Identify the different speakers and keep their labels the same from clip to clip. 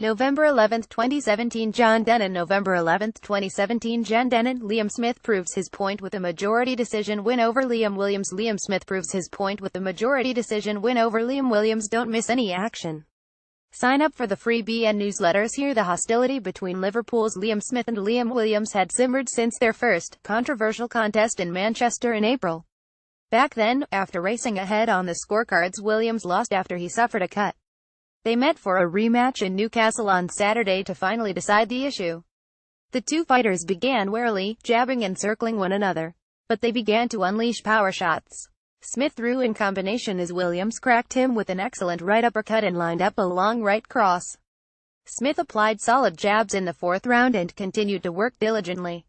Speaker 1: November 11, 2017 John Dennen November 11, 2017 John Dennen Liam Smith proves his point with a majority decision win over Liam Williams. Liam Smith proves his point with a majority decision win over Liam Williams. Don't miss any action. Sign up for the free BN newsletters. Here the hostility between Liverpool's Liam Smith and Liam Williams had simmered since their first controversial contest in Manchester in April. Back then, after racing ahead on the scorecards, Williams lost after he suffered a cut. They met for a rematch in Newcastle on Saturday to finally decide the issue. The two fighters began warily, jabbing and circling one another. But they began to unleash power shots. Smith threw in combination as Williams cracked him with an excellent right uppercut and lined up a long right cross. Smith applied solid jabs in the fourth round and continued to work diligently.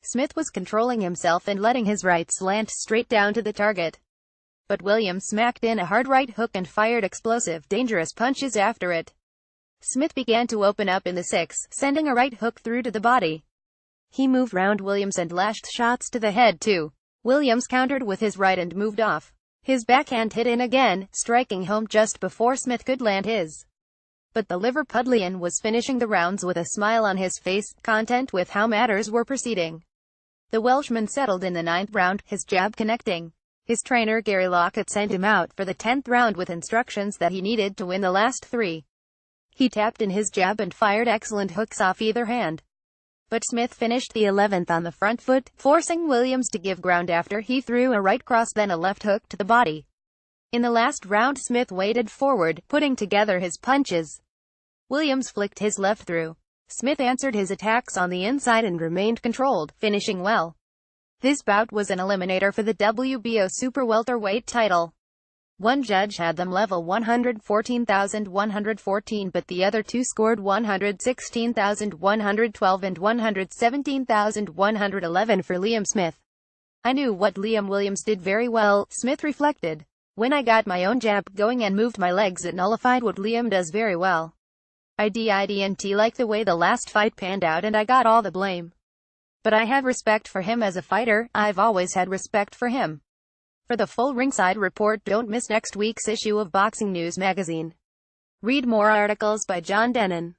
Speaker 1: Smith was controlling himself and letting his right slant straight down to the target. But Williams smacked in a hard right hook and fired explosive, dangerous punches after it. Smith began to open up in the sixth, sending a right hook through to the body. He moved round Williams and lashed shots to the head too. Williams countered with his right and moved off. His backhand hit in again, striking home just before Smith could land his. But the Liverpudlian was finishing the rounds with a smile on his face, content with how matters were proceeding. The Welshman settled in the ninth round, his jab connecting. His trainer Gary Lockett sent him out for the 10th round with instructions that he needed to win the last three. He tapped in his jab and fired excellent hooks off either hand. But Smith finished the 11th on the front foot, forcing Williams to give ground after he threw a right cross then a left hook to the body. In the last round Smith waded forward, putting together his punches. Williams flicked his left through. Smith answered his attacks on the inside and remained controlled, finishing well. This bout was an eliminator for the WBO super welterweight title. One judge had them level 114,114 but the other two scored 116,112 and 117,111 for Liam Smith. I knew what Liam Williams did very well, Smith reflected. When I got my own jab going and moved my legs, it nullified what Liam does very well. I didn't like the way the last fight panned out and I got all the blame. But I have respect for him as a fighter. I've always had respect for him. For the full ringside report, don't miss next week's issue of Boxing News magazine. Read more articles by John Dennen.